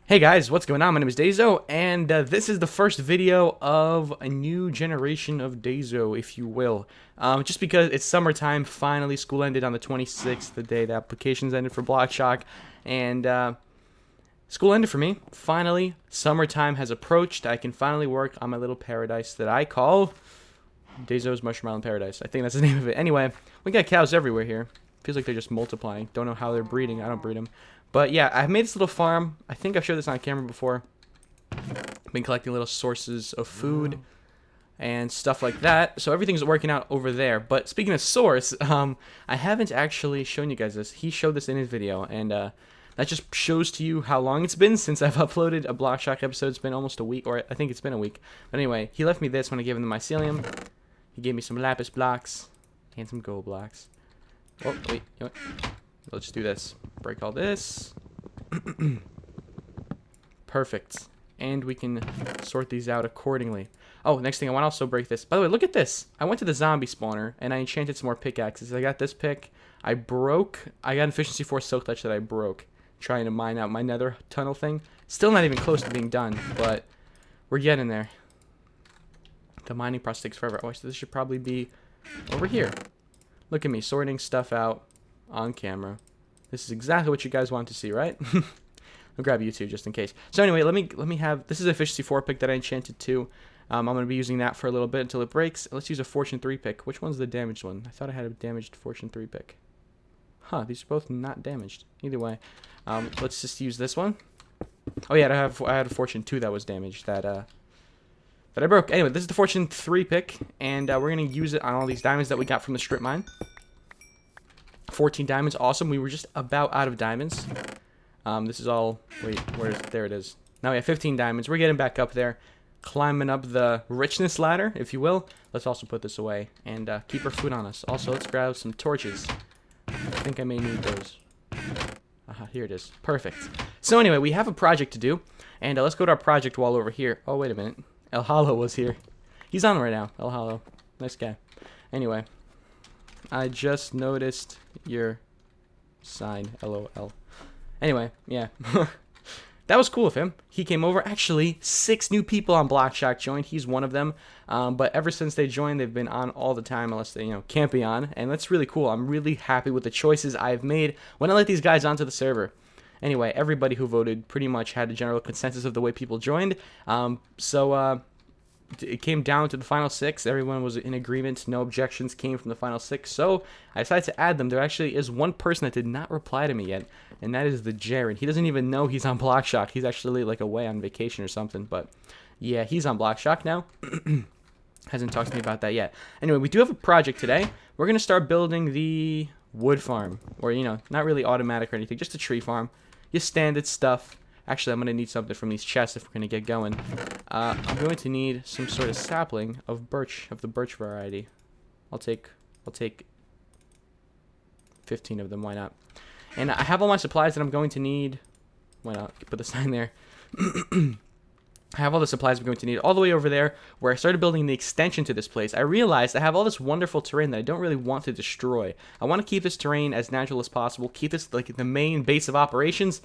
Hey guys, what's going on? My name is Dazo, and this is the first video of a new generation of Dazo, if you will. Just because it's summertime, finally, school ended on the 26th, the day the applications ended for BlockShock, and school ended for me. Finally, summertime has approached. I can finally work on my little paradise that I call Dazo's Mushroom Island Paradise. I think that's the name of it. Anyway, we got cows everywhere here. Feels like they're just multiplying. Don't know how they're breeding. I don't breed them. But yeah, I've made this little farm. I think I've showed this on camera before. Been collecting little sources of food and stuff like that. So everything's working out over there. But speaking of source, I haven't actually shown you guys this. He showed this in his video, and that just shows to you how long it's been since I've uploaded a BlockShock episode. It's been almost a week, or I think it's been a week. But anyway, he left me this when I gave him the mycelium. He gave me some lapis blocks and some gold blocks. Oh, wait, you know what? Let's just do this. Break all this. Perfect. And we can sort these out accordingly. Oh, next thing, I want to also break this. By the way, look at this. I went to the zombie spawner, and I enchanted some more pickaxes. I got this pick. I got an efficiency 4 silk touch that I broke, trying to mine out my nether tunnel thing. Still not even close to being done, but we're getting there. The mining process takes forever. Oh, so this should probably be over here. Look at me sorting stuff out on camera. This is exactly what you guys want to see, right? I'll grab you too, just in case. So anyway, let me have, this is an efficiency 4 pick that I enchanted too. I'm going to be using that for a little bit until it breaks. Let's use a fortune 3 pick. Which one's the damaged one? I thought I had a damaged fortune 3 pick. Huh, these are both not damaged. Either way, let's just use this one. Oh yeah, I had a fortune 2 that was damaged that I broke. Anyway, this is the fortune 3 pick, and we're going to use it on all these diamonds that we got from the strip mine. 14 diamonds, awesome. We were just about out of diamonds. This is all, wait, there it is. Now we have 15 diamonds. We're getting back up there, climbing up the richness ladder, if you will. Let's also put this away and keep our food on us. Also, let's grab some torches. I think I may need those. Here it is. Perfect. So anyway, we have a project to do, and let's go to our project wall over here. Oh, wait a minute. El Hollow was here. He's on right now. El Hollow. Nice guy. Anyway, I just noticed your sign. LOL. Anyway, yeah. That was cool of him. He came over. Actually, 6 new people on BlockShock joined. He's one of them. But ever since they joined, they've been on all the time, unless they, can't be on. And that's really cool. I'm really happy with the choices I've made when I let these guys onto the server. Anyway, everybody who voted pretty much had a general consensus of the way people joined. It came down to the final 6. Everyone was in agreement. No objections came from the final 6. So I decided to add them. There actually is one person that did not reply to me yet, and that is the Jared. He doesn't even know he's on BlockShock. He's actually like away on vacation or something. But yeah, he's on BlockShock now. Hasn't talked to me about that yet. Anyway, we do have a project today. We're going to start building the wood farm. Or, not really automatic or anything. Just a tree farm. Just standard stuff. Actually, I'm going to need something from these chests if we're going to get going. I'm going to need some sort of sapling of the birch variety. I'll take 15 of them, why not? And I have all my supplies that I'm going to need. Why not? Put the sign there. I have all the supplies I'm going to need all the way over there where I started building the extension to this place. I realized I have all this wonderful terrain that I don't really want to destroy. I want to keep this terrain as natural as possible, keep this like the main base of operations,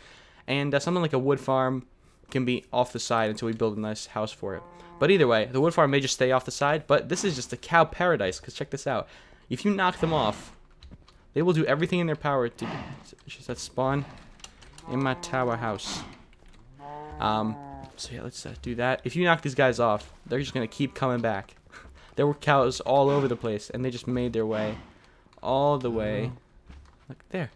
and something like a wood farm can be off the side until we build a nice house for it. But either way, the wood farm may just stay off the side, but this is just a cow paradise, because check this out. If you knock them off, they will do everything in their power to just spawn in my tower house. So yeah, let's do that. If you knock these guys off, they're just going to keep coming back. There were cows all over the place, and they just made their way all the way. Like, there.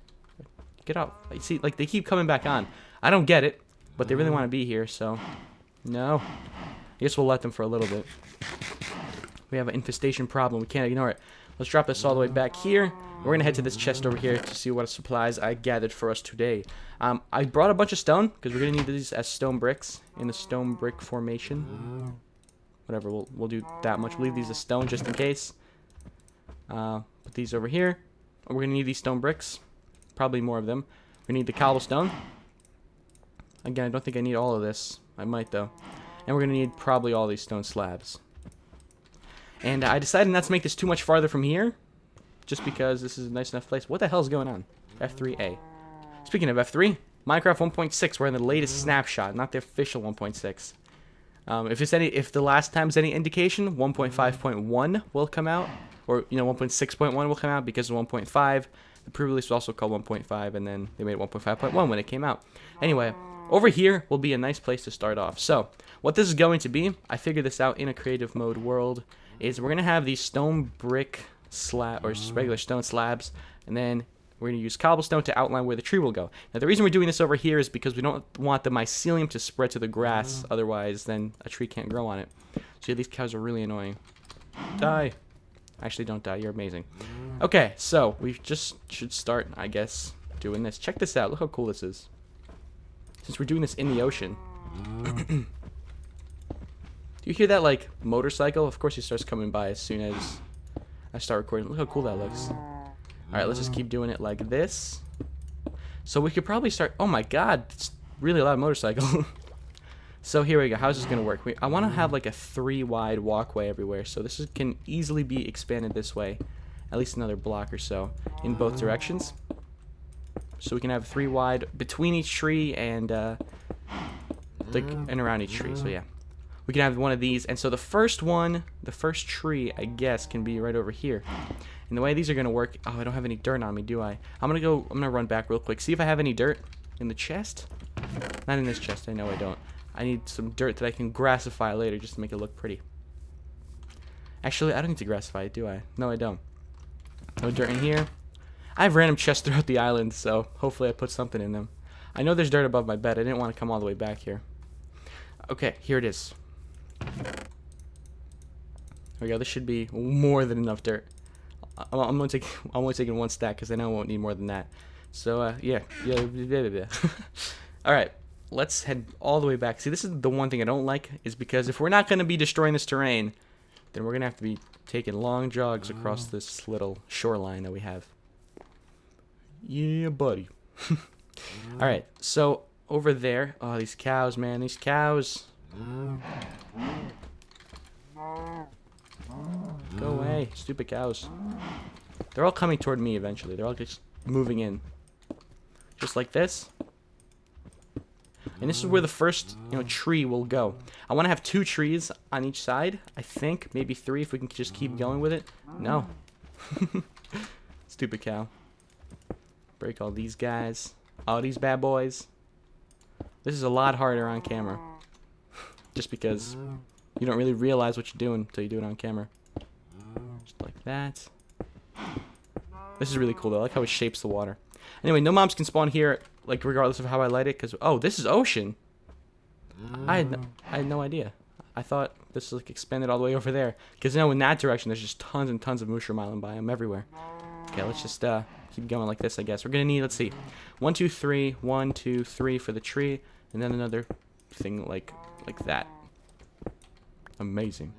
Get out. You see, like, they keep coming back on. I don't get it, but they really want to be here, so no. I guess we'll let them for a little bit. We have an infestation problem. We can't ignore it. Let's drop this all the way back here. We're going to head to this chest over here to see what supplies I gathered for us today. I brought a bunch of stone, because we're going to need these as stone bricks in the stone brick formation. Whatever, we'll do that much. We'll leave these as stone just in case. Put these over here. We're going to need these stone bricks. Probably more of them. We need the cobblestone. Again, I don't think I need all of this. I might, though. And we're going to need probably all these stone slabs. And I decided not to make this too much farther from here, just because this is a nice enough place. What the hell is going on? F3A. Speaking of F3, Minecraft 1.6. We're in the latest snapshot, not the official 1.6. If the last time's any indication, 1.5.1 will come out, or 1.6.1 will come out because of 1.5. The pre-release was also called 1.5, and then they made 1.5.1 when it came out. Anyway, over here will be a nice place to start off. So, what this is going to be, I figured this out in a creative mode world, is we're gonna have these stone brick slab or just regular stone slabs, and then we're going to use cobblestone to outline where the tree will go. Now, the reason we're doing this over here is because we don't want the mycelium to spread to the grass. Otherwise, then a tree can't grow on it. So, yeah, these cows are really annoying. Die. Actually, don't die. You're amazing. Okay, so we just should start, I guess, doing this. Check this out. Look how cool this is. Since we're doing this in the ocean. Do you hear that, like, motorcycle? Of course, he starts coming by as soon as I start recording. Look how cool that looks. Alright, let's just keep doing it like this. So we could probably start... Oh my god, it's really a loud motorcycle. So here we go. How's this going to work? I want to have like a 3-wide walkway everywhere. So this can easily be expanded this way. At least another block or so in both directions. So we can have 3 wide between each tree and and around each tree. So yeah. We can have one of these. And so the first tree, I guess, can be right over here. And the way these are going to work... Oh, I don't have any dirt on me, do I? I'm going to run back real quick. See if I have any dirt in the chest. Not in this chest. I know I don't. I need some dirt that I can grassify later just to make it look pretty. Actually, I don't need to grassify it, do I? No, I don't. No dirt in here. I have random chests throughout the island, so hopefully I put something in them. I know there's dirt above my bed. I didn't want to come all the way back here. Okay, here it is. There we go. This should be more than enough dirt. I'm only taking 1 stack because I know I won't need more than that. So yeah. All right, let's head all the way back. See, this is the one thing I don't like, is because if we're not going to be destroying this terrain, then we're gonna have to be taking long jogs across this little shoreline that we have. Yeah, buddy. All right, so over there. Oh, these cows, man, these cows. Go away, stupid cows. They're all coming toward me eventually. They're all just moving in. Just like this. And this is where the first, tree will go. I want to have 2 trees on each side. I think maybe 3 if we can just keep going with it. No. Stupid cow. Break all these guys. All these bad boys. This is a lot harder on camera. Just because you don't really realize what you're doing until you do it on camera. Just like that. This is really cool though. I like how it shapes the water. Anyway, no mobs can spawn here, like regardless of how I light it, because this is ocean. I had no idea. I thought this was like expanded all the way over there, because in that direction there's just tons and tons of mushroom island biome everywhere. Okay, let's just keep going like this. I guess we're gonna need, let's see, 1 2 3, 1 2 3 for the tree, and then another thing like that. Amazing.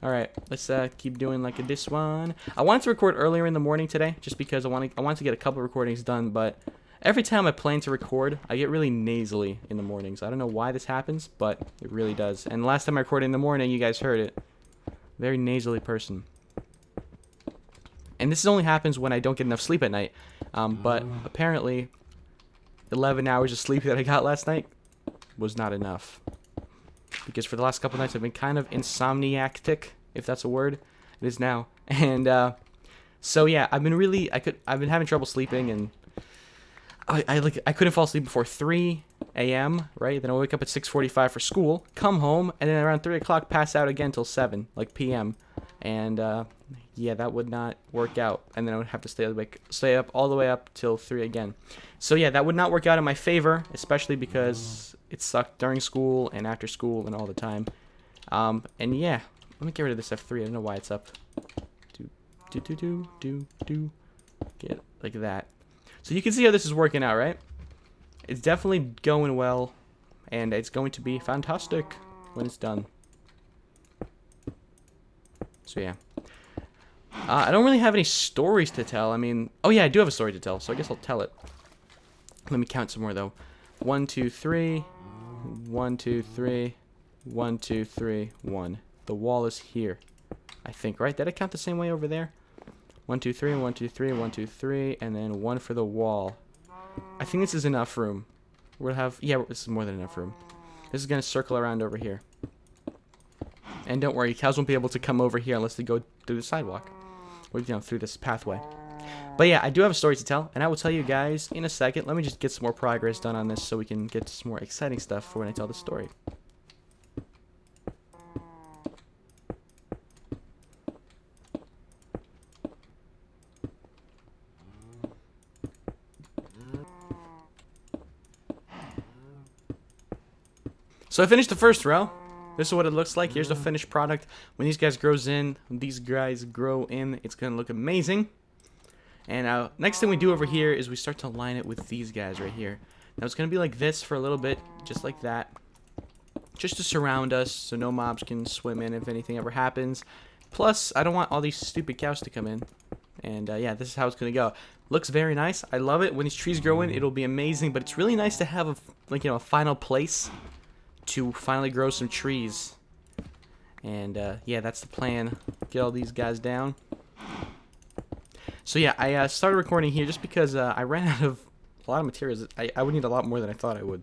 Alright, let's keep doing like this one. I wanted to record earlier in the morning today, just because I wanted to get a couple recordings done, but every time I plan to record, I get really nasally in the mornings. I don't know why this happens, but it really does. And last time I recorded in the morning, you guys heard it. Very nasally person. And this only happens when I don't get enough sleep at night. But apparently, 11 hours of sleep that I got last night was not enough. Because for the last couple nights I've been kind of insomniac-tic, if that's a word. It is now. And so yeah, I've been having trouble sleeping, and I couldn't fall asleep before 3 a.m., right? Then I wake up at 6:45 for school, come home, and then around 3 o'clock pass out again till 7, like p.m. And yeah, that would not work out. And then I would have to stay up all the way up till 3 again. So yeah, that would not work out in my favor, especially because it sucked during school and after school and all the time. And yeah, let me get rid of this F3. I don't know why it's up. Get like that. So you can see how this is working out, right? It's definitely going well, and it's going to be fantastic when it's done. So yeah. I don't really have any stories to tell. I mean, oh yeah, I do have a story to tell, so I guess I'll tell it. Let me count some more though. 1 2 3, 1 2 3, 1 2 3, 1. The wall is here, I think, right? Did I count the same way over there? 1 2 3, 1 2 3, 1 2 3, and then 1 for the wall. I think this is enough room. We'll have, yeah, this is more than enough room. This is going to circle around over here. And don't worry, cows won't be able to come over here unless they go through the sidewalk. Or, you know, through this pathway. But yeah, I do have a story to tell, and I will tell you guys in a second. Let me just get some more progress done on this so we can get to some more exciting stuff for when I tell the story. So I finished the first row. This is what it looks like. Here's the finished product. When these guys grow in, it's gonna look amazing. And next thing we do over here is we start to line it with these guys right here. Now it's gonna be like this for a little bit, just like that, just to surround us so no mobs can swim in if anything ever happens. Plus, I don't want all these stupid cows to come in. And yeah, this is how it's gonna go. Looks very nice. I love it. When these trees grow in, it'll be amazing. But it's really nice to have a final place to finally grow some trees. And yeah, that's the plan. Get all these guys down. So yeah, I started recording here just because I ran out of a lot of materials. I would need a lot more than I thought I would.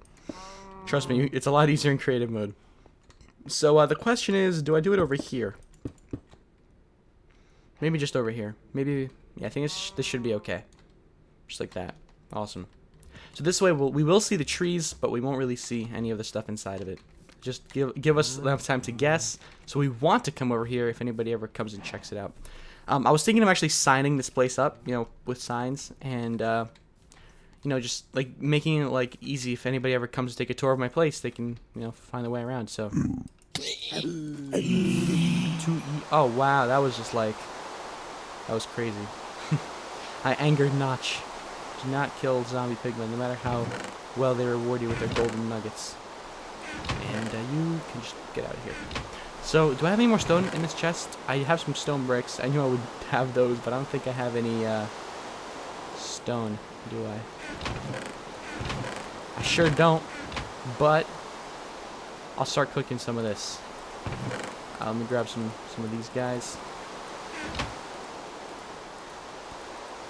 Trust me, it's a lot easier in creative mode. So the question is, do I do it over here? Maybe just over here. Maybe, yeah, I think this should be okay. Just like that. Awesome. So this way we will see the trees, but we won't really see any of the stuff inside of it. Just give us enough time to guess. So we want to come over here if anybody ever comes and checks it out. I was thinking of actually signing this place up, with signs, and just like making it like easy. If anybody ever comes to take a tour of my place, they can find their way around. So, oh wow, that was crazy. I angered Notch. Do not kill zombie pigmen, no matter how well they reward you with their golden nuggets. And you can just get out of here. So, do I have any more stone in this chest? I have some stone bricks. I knew I would have those, but I don't think I have any stone, do I? I sure don't, but I'll start cooking some of this. Let me grab some of these guys.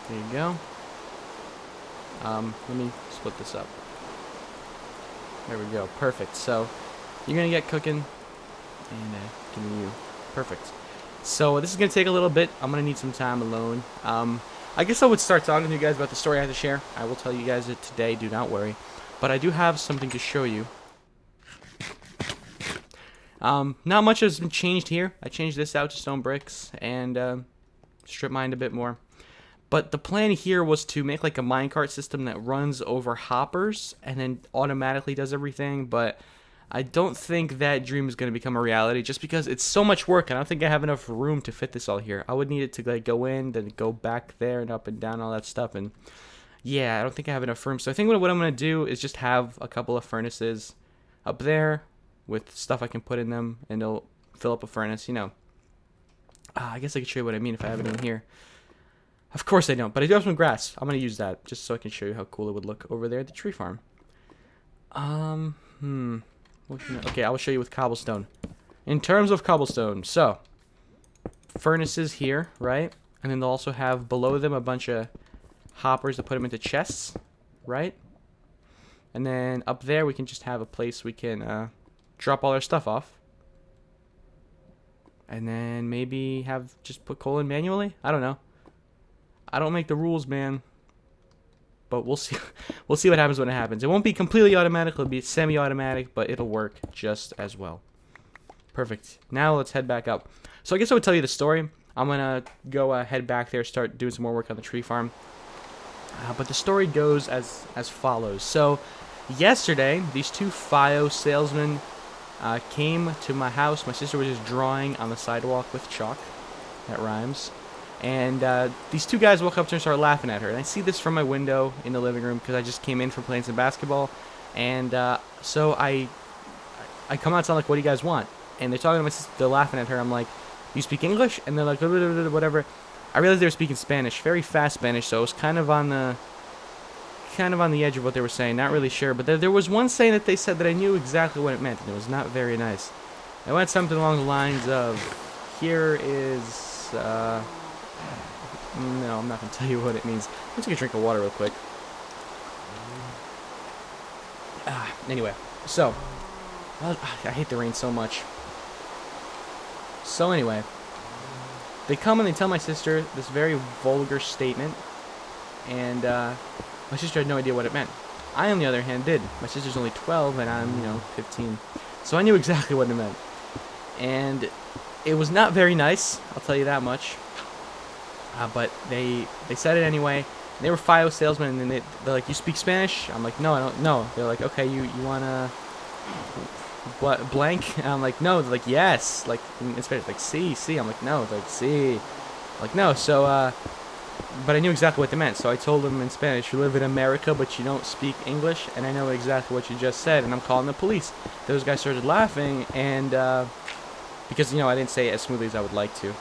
There you go. Let me split this up. There we go. Perfect. So, you're going to get cooking. And give me you. Perfect. So, this is going to take a little bit. I'm going to need some time alone. I guess I would start talking to you guys about the story I have to share. I will tell you guys it today. Do not worry. But I do have something to show you. Not much has been changed here. I changed this out to stone bricks and strip mined a bit more. But the plan here was to make like a minecart system that runs over hoppers and then automatically does everything. But I don't think that dream is going to become a reality just because it's so much work. And I don't think I have enough room to fit this all here. I would need it to like go in, then go back there and up and down, all that stuff. And yeah, I don't think I have enough room. So I think what I'm going to do is just have a couple of furnaces up there with stuff I can put in them, and it'll fill up a furnace, I guess I could show you what I mean if I have it in here. Of course I don't, but I do have some grass. I'm going to use that just so I can show you how cool it would look over there at the tree farm. Okay, I will show you with cobblestone. In terms of cobblestone, so furnaces here, right? And then they'll also have below them a bunch of hoppers to put them into chests, right? And then up there we can just have a place we can drop all our stuff off. And then maybe just put coal in manually? I don't know. I don't make the rules, man. But we'll see. We'll see what happens when it happens. It won't be completely automatic. It'll be semi-automatic, but it'll work just as well. Perfect. Now let's head back up. So I guess I would tell you the story. I'm gonna go head back there, start doing some more work on the tree farm. But the story goes as follows. So yesterday, these two FIO salesmen came to my house. My sister was just drawing on the sidewalk with chalk. That rhymes. And these two guys walk up to her and start laughing at her. And I see this from my window in the living room because I just came in from playing some basketball. And so I come out and I'm like, what do you guys want? And they're talking to my sister, they're laughing at her. I'm like, you speak English? And they're like, whatever. I realized they were speaking Spanish, very fast Spanish, so it was kind of on the edge of what they were saying, not really sure. But there was one saying that they said that I knew exactly what it meant, and it was not very nice. It went something along the lines of, here is, no, I'm not going to tell you what it means. I'm just going to drink a water real quick. Anyway, so I hate the rain so much. So anyway, they come and they tell my sister this very vulgar statement, and my sister had no idea what it meant. I, on the other hand, did. My sister's only 12, and I'm, 15. So I knew exactly what it meant. And it was not very nice, I'll tell you that much. But they said it anyway. They were FIO salesmen, and they're like, "You speak Spanish?" I'm like, "No, I don't know." They're like, "Okay, you wanna blank?" And I'm like, "No." They're like, "Yes." Like in Spanish, like "Sí." I'm like, "No." They're like, "Sí." Like, "No." So but I knew exactly what they meant. So I told them in Spanish, "You live in America, but you don't speak English," and I know exactly what you just said, and I'm calling the police. Those guys started laughing, and because I didn't say it as smoothly as I would like to.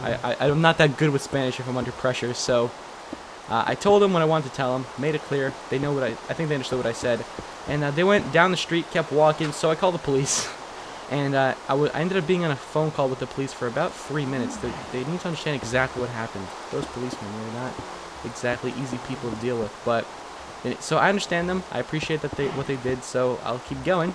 I'm not that good with Spanish if I'm under pressure, so. I told them what I wanted to tell them, made it clear. They know I think they understood what I said. And they went down the street, kept walking, so I called the police. And I ended up being on a phone call with the police for about 3 minutes. They need to understand exactly what happened. Those policemen, they're not exactly easy people to deal with. But so I understand them. I appreciate what they did, so I'll keep going.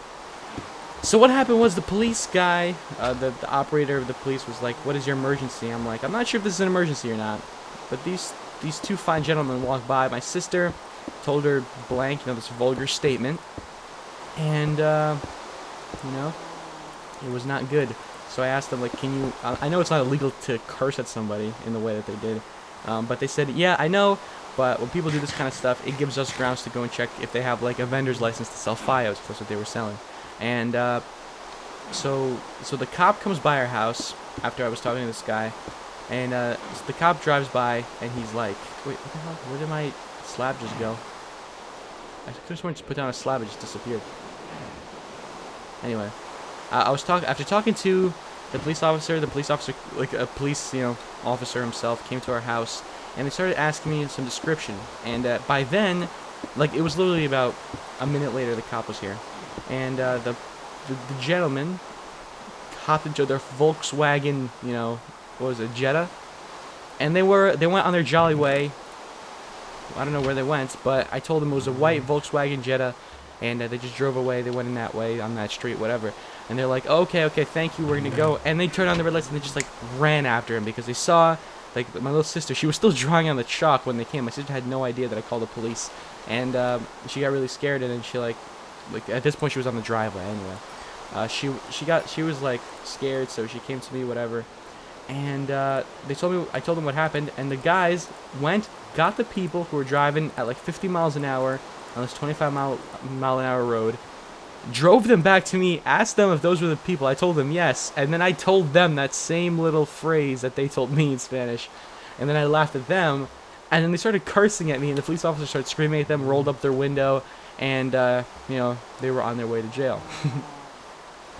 So what happened was the police guy, the operator of the police was like, "What is your emergency?" I'm like, "I'm not sure if this is an emergency or not." But these two fine gentlemen walked by. My sister told her blank, this vulgar statement. And, it was not good. So I asked them, like, "Can you..." I know it's not illegal to curse at somebody in the way that they did. But they said, "Yeah, I know. But when people do this kind of stuff, it gives us grounds to go and check if they have, like, a vendor's license to sell FIOS." That's what they were selling. And, so the cop comes by our house after I was talking to this guy. And so the cop drives by, and he's like, "Wait, what the hell? Where did my slab just go?" I could have sworn I just put down a slab, it just disappeared. Anyway, after talking to the police officer, like a police, officer himself, came to our house, and they started asking me some description. And by then, like, it was literally about a minute later, the cop was here, and the gentleman hopped into their Volkswagen, what was it, Jetta? And they went on their jolly way. I don't know where they went, but I told them it was a white Volkswagen Jetta, and they just drove away. They went in that way, on that street, whatever. And they're like, "Okay, thank you, we're gonna go." And they turned on the red lights, and they just, like, ran after him, because they saw, like, my little sister, she was still drawing on the chalk when they came. My sister had no idea that I called the police, and she got really scared, and then she, like, at this point, she was on the driveway, anyway. She was, like, scared, so she came to me, whatever. And I told them what happened, and the guys got the people who were driving at like 50 miles an hour on this 25 mile an hour road, drove them back to me, asked them if those were the people. I told them yes, and then I told them that same little phrase that they told me in Spanish, and then I laughed at them, and then they started cursing at me, and the police officer started screaming at them, rolled up their window, and they were on their way to jail.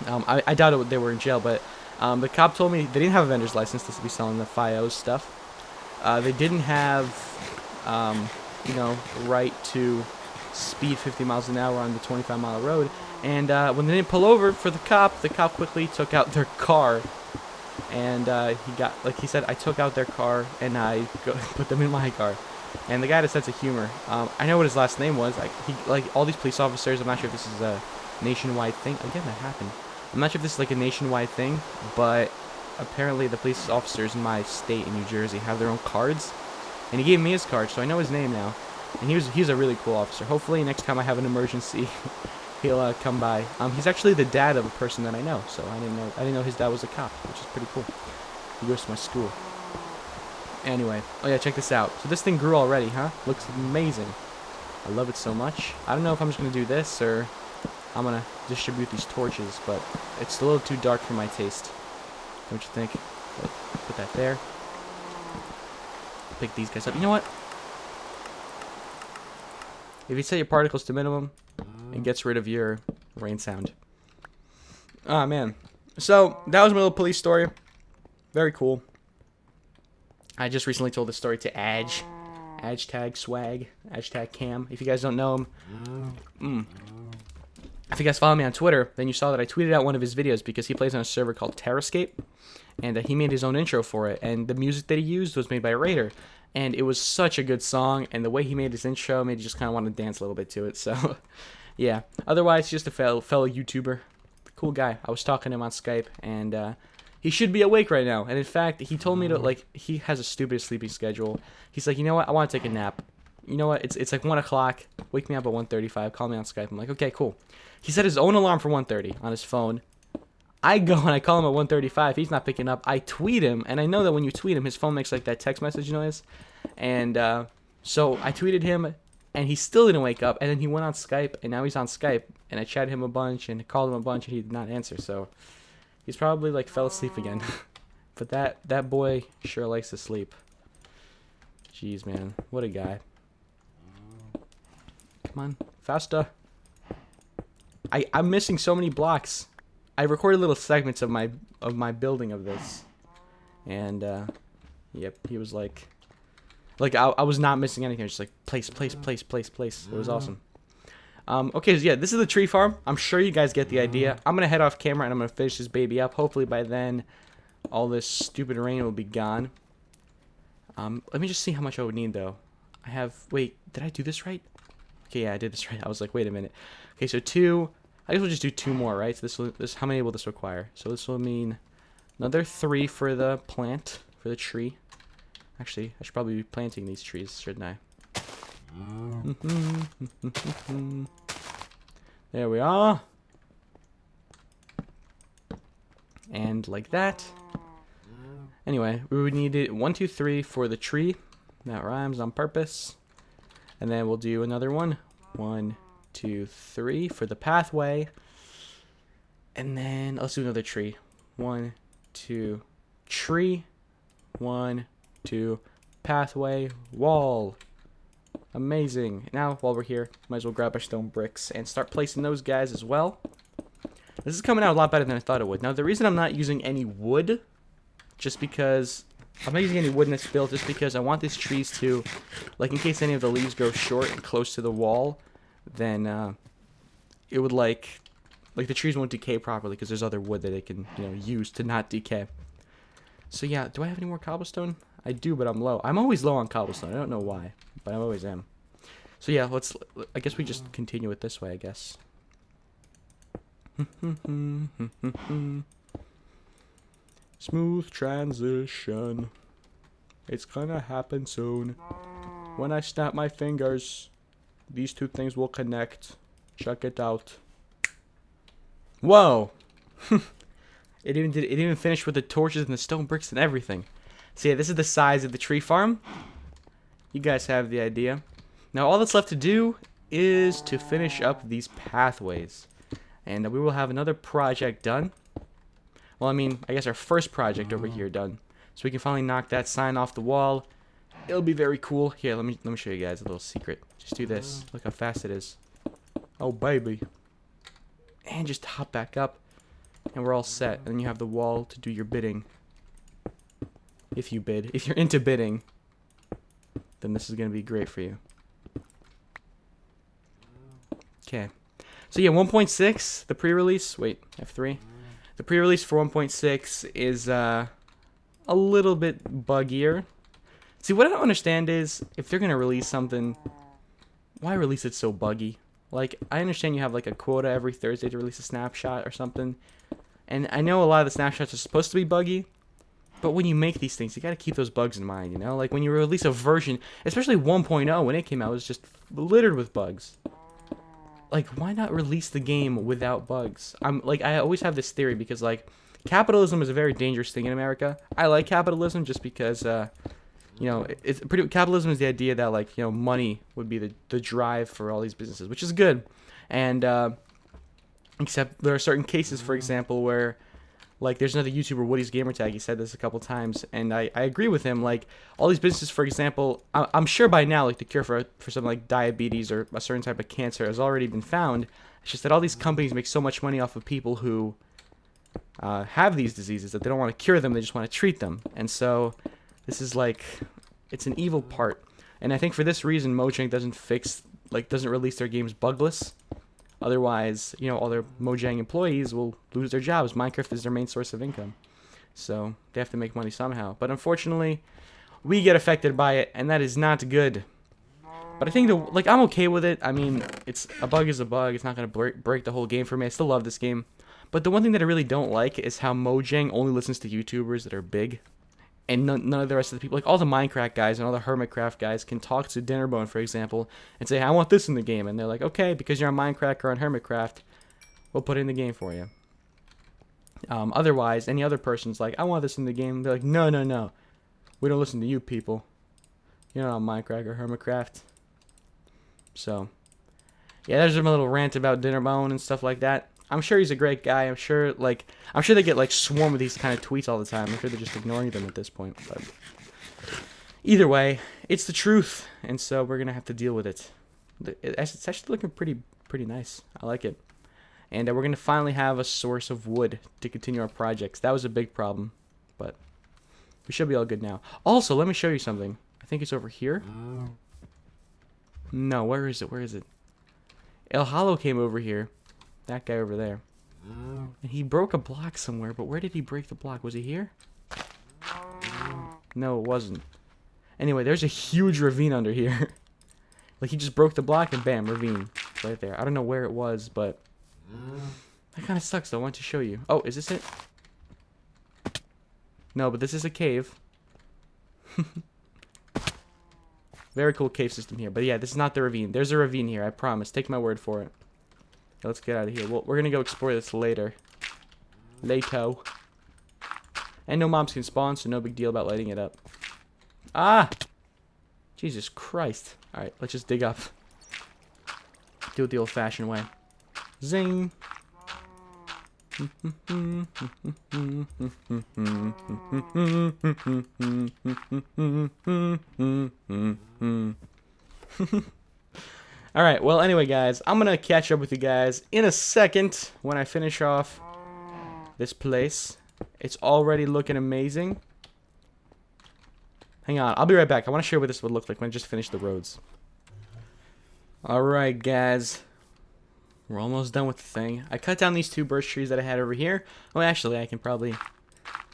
I doubt they were in jail, but the cop told me they didn't have a vendor's license to be selling the FIOS stuff. They didn't have, right to speed 50 miles an hour on the 25-mile road. And when they didn't pull over for the cop quickly took out their car. And he said, "I took out their car and I put them in my car." And the guy had a sense of humor. I know what his last name was. All these police officers, I'm not sure if this is a nationwide thing. Again, that happened. I'm not sure if this is like a nationwide thing, but apparently the police officers in my state in New Jersey have their own cards. And he gave me his card, so I know his name now. And he's a really cool officer. Hopefully next time I have an emergency, he'll come by. He's actually the dad of a person that I know, so I didn't know his dad was a cop, which is pretty cool. He goes to my school. Anyway, oh yeah, check this out. So this thing grew already, huh? Looks amazing. I love it so much. I don't know if I'm just gonna do this or I'm gonna distribute these torches, but it's a little too dark for my taste. Don't you think? Put that there. Pick these guys up. You know what? If you set your particles to minimum, it gets rid of your rain sound. Ah, man. So, that was my little police story. Very cool. I just recently told this story to Adge. Tag Swag. Tag Cam. If you guys don't know him. If you guys follow me on Twitter, then you saw that I tweeted out one of his videos because he plays on a server called Terrascape. And he made his own intro for it. And the music that he used was made by Raider. and it was such a good song, and the way he made his intro made you just kind of want to dance a little bit to it. So, yeah. Otherwise, just a fellow YouTuber, cool guy. I was talking to him on Skype, and he should be awake right now. And in fact, he told me to, like, he has a stupid sleeping schedule. He's like, you know what? I want to take a nap. You know what? It's like 1 o'clock. Wake me up at 1:35. Call me on Skype. I'm like, okay, cool. He set his own alarm for 1:30 on his phone. I go and I call him at 1:35. He's not picking up. I tweet him, and I know that when you tweet him, his phone makes like that text message noise. And so I tweeted him, and he still didn't wake up. And then he went on Skype, and now he's on Skype. And I chatted him a bunch and called him a bunch, and he did not answer. So he's probably like fell asleep again. But that boy sure likes to sleep. Jeez, man, what a guy. Come on, faster. I'm missing so many blocks. I recorded little segments of my building of this, and yep, he was like I was not missing anything. I was just like place. It was awesome. Okay, so yeah, this is the tree farm. I'm sure you guys get the idea. I'm gonna head off camera and I'm gonna finish this baby up. Hopefully by then, all this stupid rain will be gone. Let me just see how much I would need though. I have. Wait, did I do this right? Okay, yeah, I did this right. I was like, wait a minute. Okay, so 2. I guess we'll just do 2 more, right? So this how many will this require? So this will mean another 3 for the plant, for the tree. Actually, I should probably be planting these trees, shouldn't I? There we are. And like that. Anyway, we would need it 1, 2, 3 for the tree. That rhymes on purpose. And then we'll do another one. 1, 2, 3 for the pathway. And then let's do another tree. 1, 2, tree. 1, 2, pathway, wall. Amazing. Now, while we're here, might as well grab our stone bricks and start placing those guys as well. This is coming out a lot better than I thought it would. Now, the reason I'm not using any wood, just because I'm not using any wood in this build, just because I want these trees to, like, in case any of the leaves grow short and close to the wall, then it would like the trees won't decay properly because there's other wood that they can, you know, use to not decay. So yeah, do I have any more cobblestone? I do, but I'm low. I'm always low on cobblestone. I don't know why, but I always am. So yeah, I guess we just continue it this way, I guess. Smooth transition. It's gonna happen soon. When I snap my fingers, these 2 things will connect. Check it out. Whoa! It even finished with the torches and the stone bricks and everything. So yeah, this is the size of the tree farm. You guys have the idea. Now all that's left to do is to finish up these pathways. And we will have another project done. Well, I mean, I guess our first project over here done. So we can finally knock that sign off the wall. It'll be very cool. Here, let me show you guys a little secret. Just do this. Look how fast it is. Oh, baby. And just hop back up. And we're all set. And then you have the wall to do your bidding. If you bid. If you're into bidding, then this is going to be great for you. Okay. So yeah, 1.6, the pre-release. Wait, F3. The pre-release for 1.6 is a little bit buggier. See, what I don't understand is, if they're going to release something, why release it so buggy? Like, I understand you have like a quota every Thursday to release a snapshot or something. And I know a lot of the snapshots are supposed to be buggy, but when you make these things, you got to keep those bugs in mind, you know? Like, when you release a version, especially 1.0, when it came out, it was just littered with bugs. Like, why not release the game without bugs? I always have this theory because, like, capitalism is a very dangerous thing in America. I like capitalism just because, you know, capitalism is the idea that, like, you know, money would be the drive for all these businesses, which is good. And, except there are certain cases, for example, where, like, there's another YouTuber, Woody's Gamertag, he said this a couple times, and I agree with him. Like, all these businesses, for example, I'm sure by now, like, the cure for something like diabetes or a certain type of cancer has already been found. It's just that all these companies make so much money off of people who have these diseases that they don't want to cure them, they just want to treat them. And so, this is, like, it's an evil part. And I think for this reason, Mojang doesn't release their games bugless. Otherwise, you know, all their Mojang employees will lose their jobs. Minecraft is their main source of income. So they have to make money somehow. But unfortunately, we get affected by it, and that is not good. But I think like I'm okay with it. I mean, it's a bug is a bug. It's not gonna break the whole game for me. I still love this game. But the one thing that I really don't like is how Mojang only listens to YouTubers that are big, and none of the rest of the people, like all the Minecraft guys and all the Hermitcraft guys, can talk to Dinnerbone, for example, and say, I want this in the game, and they're like, okay, because you're on Minecraft or on Hermitcraft, we'll put it in the game for you. Otherwise, any other person's like, I want this in the game. They're like, no, no, no, we don't listen to you people. You're not on Minecraft or Hermitcraft. So, yeah, there's my little rant about Dinnerbone and stuff like that. I'm sure he's a great guy. I'm sure they get like swarmed with these kind of tweets all the time. I'm sure they're just ignoring them at this point. But either way, it's the truth, and so we're gonna have to deal with it. It's actually looking pretty nice. I like it, and we're gonna finally have a source of wood to continue our projects. That was a big problem, but we should be all good now. Also, let me show you something. I think it's over here. No, where is it? Where is it? El Hollow came over here. That guy over there. And he broke a block somewhere, but where did he break the block? Was he here? No, it wasn't. Anyway, there's a huge ravine under here. Like, he just broke the block and bam, ravine. Right there. I don't know where it was, but that kind of sucks, though. I want to show you. Oh, is this it? No, but this is a cave. Very cool cave system here. But yeah, this is not the ravine. There's a ravine here, I promise. Take my word for it. Let's get out of here. Well, we're gonna go explore this later. Later. And no mobs can spawn, so no big deal about lighting it up. Ah! Jesus Christ. Alright, let's just dig up. Do it the old-fashioned way. Zing! Alright, well, anyway, guys, I'm going to catch up with you guys in a second when I finish off this place. It's already looking amazing. Hang on, I'll be right back. I want to show you what this would look like when I just finish the roads. Alright, guys. We're almost done with the thing. I cut down these 2 birch trees that I had over here. Well, actually, I can probably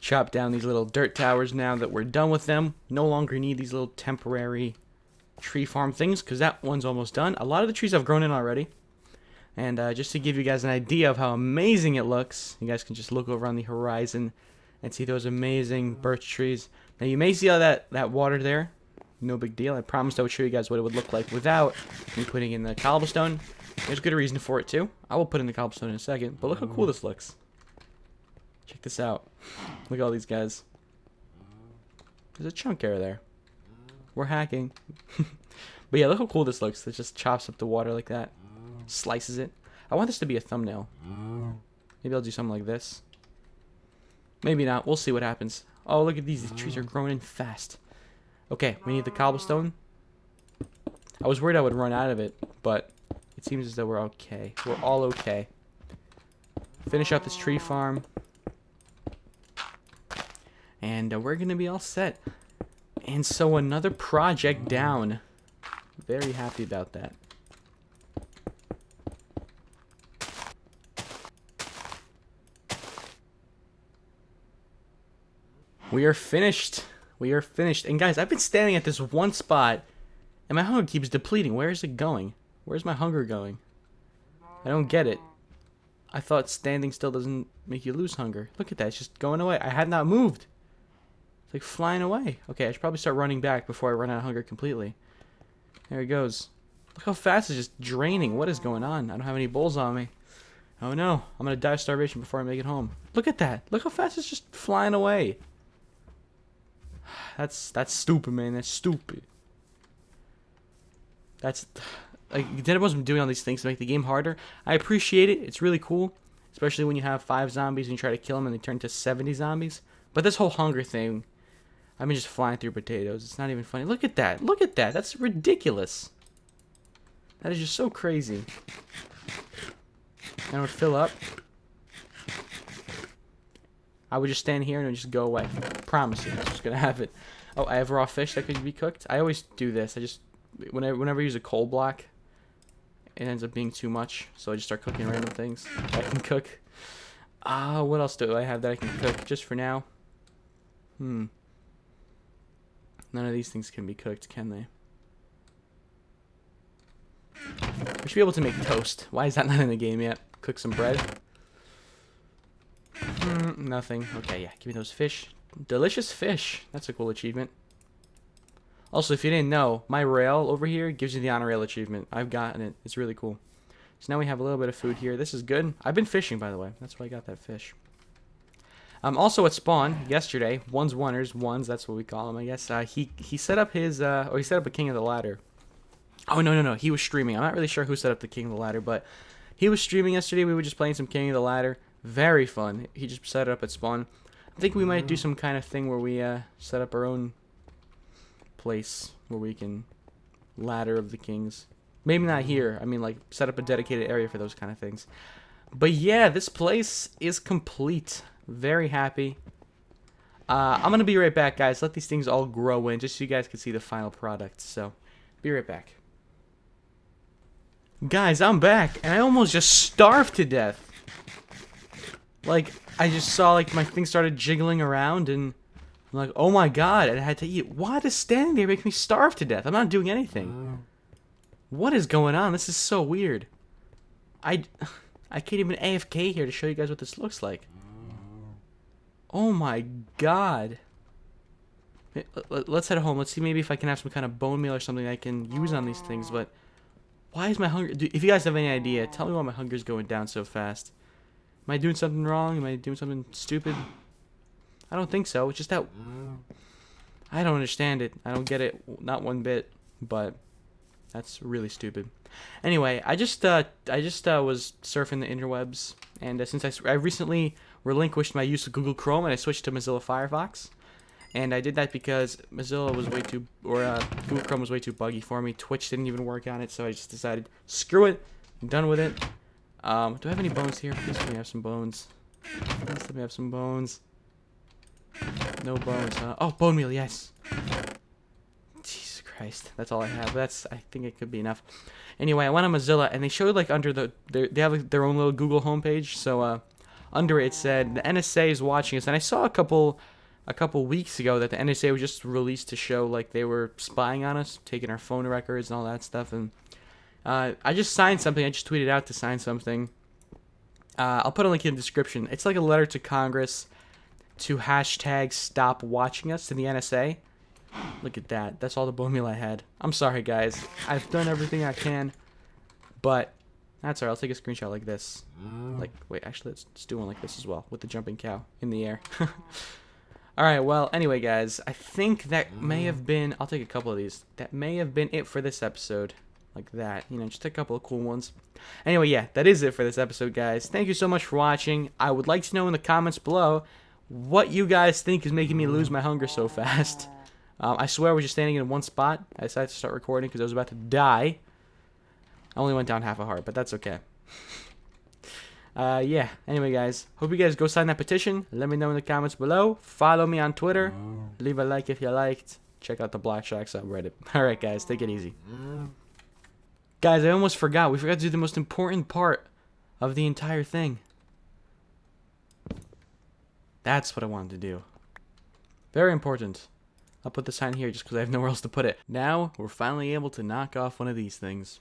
chop down these little dirt towers now that we're done with them. No longer need these little temporary tree farm things, because that one's almost done. A lot of the trees have grown in already, and just to give you guys an idea of how amazing it looks, you guys can just look over on the horizon and see those amazing birch trees. Now you may see all that water there. No big deal. I promised I would show you guys what it would look like without me putting in the cobblestone. There's good reason for it too. I will put in the cobblestone in a second, but look how cool this looks. Check this out. Look at all these guys. There's a chunk error there. We're hacking. But yeah, look how cool this looks. It just chops up the water like that. Slices it. I want this to be a thumbnail. Maybe I'll do something like this. Maybe not. We'll see what happens. Oh, look at these. The trees are growing in fast. Okay, we need the cobblestone. I was worried I would run out of it, but it seems as though we're okay. We're all okay. Finish up this tree farm. And we're going to be all set. And so another project down. Very happy about that. We are finished. We are finished. And guys, I've been standing at this one spot, and my hunger keeps depleting. Where is it going? Where's my hunger going? I don't get it. I thought standing still doesn't make you lose hunger. Look at that. It's just going away. I had not moved. It's like flying away. Okay, I should probably start running back before I run out of hunger completely. There it goes. Look how fast it's just draining. What is going on? I don't have any bowls on me. Oh no. I'm going to die of starvation before I make it home. Look at that. Look how fast it's just flying away. That's stupid, man. That's stupid. That's... Like, Dead wasn't doing all these things to make the game harder. I appreciate it. It's really cool. Especially when you have 5 zombies and you try to kill them and they turn to 70 zombies. But this whole hunger thing... I've been just flying through potatoes. It's not even funny. Look at that. Look at that. That's ridiculous. That is just so crazy. And it would fill up. I would just stand here and it would just go away. I promise you. I'm just going to have it. Oh, I have raw fish that could be cooked. I always do this. I just... Whenever I use a coal block, it ends up being too much. So I just start cooking random things I can cook. What else do I have that I can cook just for now? None of these things can be cooked, can they? We should be able to make toast. Why is that not in the game yet? Cook some bread. Nothing. Okay, yeah. Give me those fish. Delicious fish. That's a cool achievement. Also, if you didn't know, my rail over here gives you the honor rail achievement. I've gotten it. It's really cool. So now we have a little bit of food here. This is good. I've been fishing, by the way. That's why I got that fish. Also at spawn yesterday, ones, that's what we call him, I guess. He set up his or he set up a King of the Ladder. Oh no, he was streaming. I'm not really sure who set up the King of the Ladder, but he was streaming yesterday. We were just playing some King of the Ladder. Very fun. He just set it up at spawn. I think we might do some kind of thing where we set up our own place where we can Ladder of the Kings. Maybe not here. I mean, like, set up a dedicated area for those kind of things. But yeah, this place is complete. Very happy. I'm gonna be right back, guys. Let these things all grow in, just so you guys can see the final product. So, be right back. Guys, I'm back, and I almost just starved to death. Like, I just saw, like, my thing started jiggling around, and I'm like, oh my god, I had to eat. Why does standing there make me starve to death? I'm not doing anything. What is going on? This is so weird. I can't even AFK here to show you guys what this looks like. Oh my god. Let's head home. Let's see maybe if I can have some kind of bone meal or something I can use on these things, but why is my hunger... If you guys have any idea, tell me why my hunger is going down so fast. Am I doing something wrong? Am I doing something stupid? I don't think so. It's just that... I don't understand it. I don't get it. Not one bit. But that's really stupid. Anyway, I just was surfing the interwebs, and since I recently relinquished my use of Google Chrome and I switched to Mozilla Firefox, and I did that because Mozilla was way too, Google Chrome was way too buggy for me. Twitch didn't even work on it, so I just decided, screw it, I'm done with it. Do I have any bones here? Please let me have some bones. Please let me have some bones. No bones, huh? Oh, bone meal, yes. Jesus Christ, that's all I have. I think it could be enough. Anyway, I went on Mozilla, and they showed, like, under they have like, their own little Google homepage, so, under it said, the NSA is watching us, and I saw a couple weeks ago that the NSA was just released to show, like, they were spying on us, taking our phone records and all that stuff, and I just signed something. I just tweeted out to sign something. I'll put a link in the description. It's like a letter to Congress to hashtag stop watching us to the NSA. Look at that. That's all the bone meal I had. I'm sorry, guys. I've done everything I can, but that's alright. I'll take a screenshot like this. Like, wait, actually, let's do one like this as well, with the jumping cow in the air. Alright, well, anyway, guys, I think that may have been... I'll take a couple of these. That may have been it for this episode. Like that. You know, just a couple of cool ones. Anyway, yeah, that is it for this episode, guys. Thank you so much for watching. I would like to know in the comments below what you guys think is making me lose my hunger so fast. I swear I was just standing in one spot. I decided to start recording because I was about to die. I only went down half a heart, but that's okay. Yeah. Anyway, guys, hope you guys go sign that petition. Let me know in the comments below. Follow me on Twitter. Leave a like if you liked. Check out the BlockShock subreddit. Alright, guys, take it easy. Guys, I almost forgot. We forgot to do the most important part of the entire thing. That's what I wanted to do. Very important. I'll put the sign here just because I have nowhere else to put it. Now, we're finally able to knock off one of these things.